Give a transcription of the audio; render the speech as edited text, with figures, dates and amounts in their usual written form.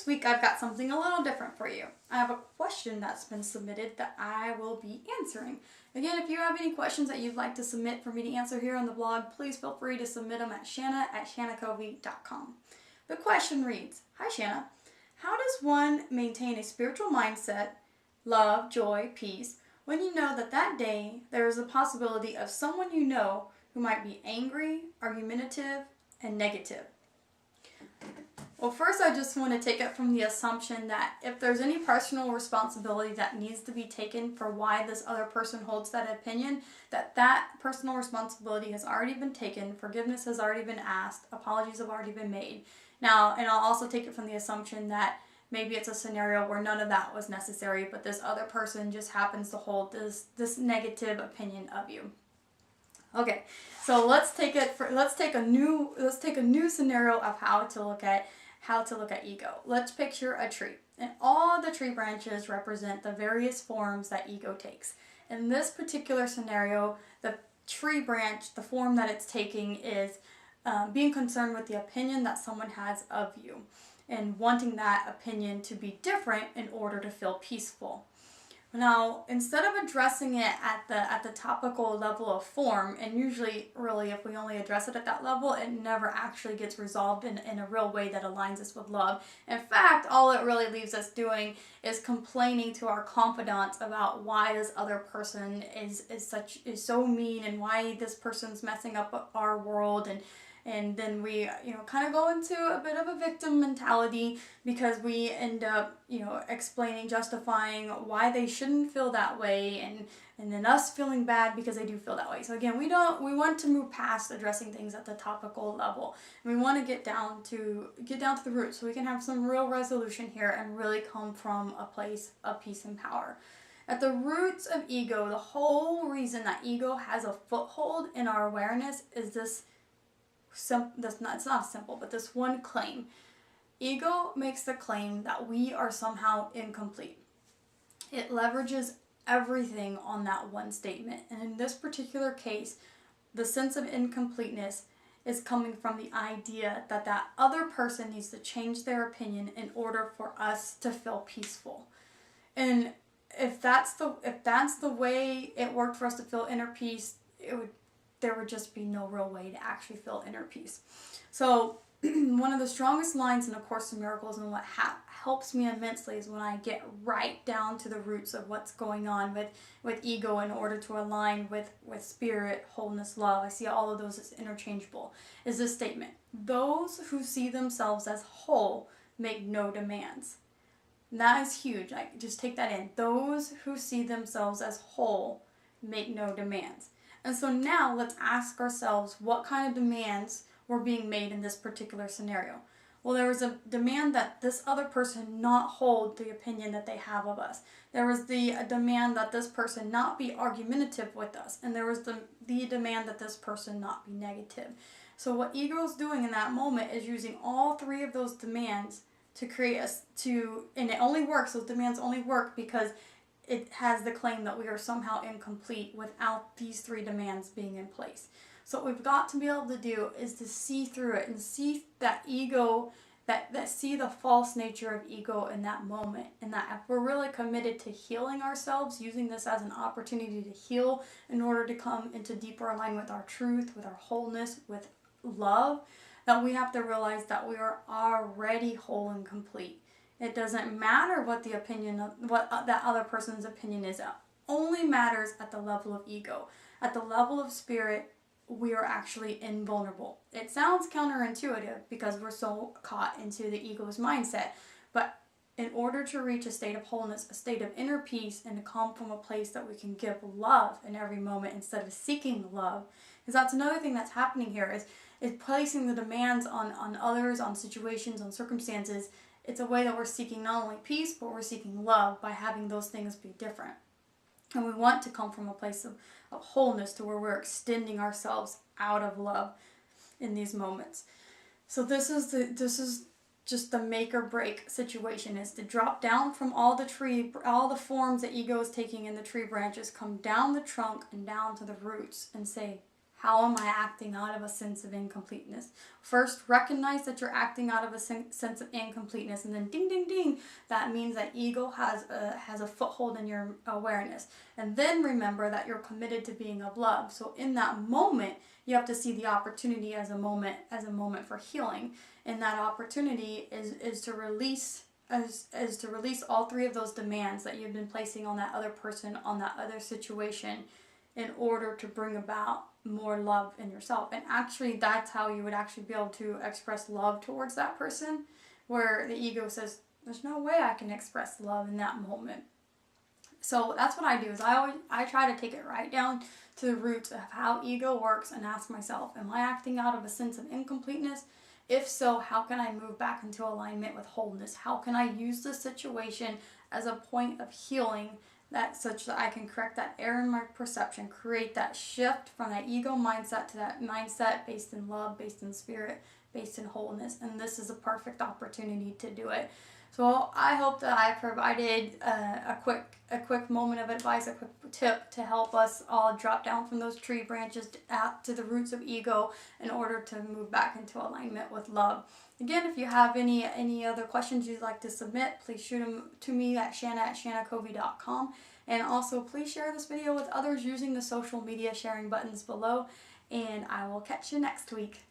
this week I've got something a little different for you. I have a question that's been submitted that I will be answering. Again, if you have any questions that you'd like to submit for me to answer here on the blog, please feel free to submit them at shanna@shannacovey.com. The question reads, Hi Shanna, how does one maintain a spiritual mindset, love, joy, peace, when you know that that day there is a possibility of someone you know who might be angry, argumentative, and negative? Well, first I just want to take it from the assumption that if there's any personal responsibility that needs to be taken for why this other person holds that opinion, that personal responsibility has already been taken, forgiveness has already been asked, apologies have already been made. Now, and I'll also take it from the assumption that maybe it's a scenario where none of that was necessary, but this other person just happens to hold this negative opinion of you. Okay, so let's take a new scenario of how to look at ego. Let's picture a tree, and all the tree branches represent the various forms that ego takes. In this particular scenario, the tree branch, the form that it's taking is being concerned with the opinion that someone has of you and wanting that opinion to be different in order to feel peaceful. Now, instead of addressing it at the topical level of form, and usually really if we only address it at that level, it never actually gets resolved in a real way that aligns us with love. In fact, all it really leaves us doing is complaining to our confidants about why this other person is so mean and why this person's messing up our world, and then we, kind of go into a bit of a victim mentality because we end up, explaining, justifying why they shouldn't feel that way, and then us feeling bad because they do feel that way. So again, we want to move past addressing things at the topical level. And we want to get down to the root so we can have some real resolution here and really come from a place of peace and power. At the roots of ego, the whole reason that ego has a foothold in our awareness is it's not simple, but this one claim. Ego makes the claim that we are somehow incomplete. It leverages everything on that one statement. And in this particular case, the sense of incompleteness is coming from the idea that that other person needs to change their opinion in order for us to feel peaceful. And if that's the way it worked for us to feel inner peace, there would just be no real way to actually feel inner peace. So one of the strongest lines in A Course in Miracles, and what helps me immensely, is when I get right down to the roots of what's going on with ego in order to align with spirit, wholeness, love. I see all of those as interchangeable. Is this statement: those who see themselves as whole make no demands. And that is huge. Just take that in. Those who see themselves as whole make no demands. And so now let's ask ourselves what kind of demands were being made in this particular scenario. Well, there was a demand that this other person not hold the opinion that they have of us. There was the demand that this person not be argumentative with us. And there was the demand that this person not be negative. So what ego is doing in that moment is using all three of those demands to create and it only works, those demands only work because it has the claim that we are somehow incomplete without these three demands being in place. So what we've got to be able to do is to see through it and see that ego, that see the false nature of ego in that moment. And that if we're really committed to healing ourselves, using this as an opportunity to heal in order to come into deeper alignment with our truth, with our wholeness, with love, that we have to realize that we are already whole and complete. It doesn't matter what that other person's opinion is. It only matters at the level of ego. At the level of spirit, we are actually invulnerable. It sounds counterintuitive because we're so caught into the ego's mindset. But in order to reach a state of wholeness, a state of inner peace, and to come from a place that we can give love in every moment instead of seeking love, because that's another thing that's happening here is placing the demands on others, on situations, on circumstances. It's a way that we're seeking not only peace, but we're seeking love by having those things be different. And we want to come from a place of wholeness to where we're extending ourselves out of love in these moments. So this is just the make or break situation, is to drop down from all the forms that ego is taking in the tree branches, come down the trunk and down to the roots and say, how am I acting out of a sense of incompleteness? First, recognize that you're acting out of a sense of incompleteness, and then ding, ding, ding, that means that ego has a foothold in your awareness. And then remember that you're committed to being of love. So in that moment, you have to see the opportunity as a moment for healing. And that opportunity is to release to release all three of those demands that you've been placing on that other person, on that other situation, in order to bring about more love in yourself. And actually, that's how you would actually be able to express love towards that person, where the ego says, there's no way I can express love in that moment. So that's what I do, is I try to take it right down to the roots of how ego works and ask myself, am I acting out of a sense of incompleteness? If so, how can I move back into alignment with wholeness? How can I use this situation as a point of healing, that such that I can correct that error in my perception, create that shift from that ego mindset to that mindset based in love, based in spirit, based in wholeness. And this is a perfect opportunity to do it. So I hope that I provided a quick moment of advice, a quick tip to help us all drop down from those tree branches to the roots of ego in order to move back into alignment with love. Again, if you have any other questions you'd like to submit, please shoot them to me at shanna@shannacovey.com. And also, please share this video with others using the social media sharing buttons below. And I will catch you next week.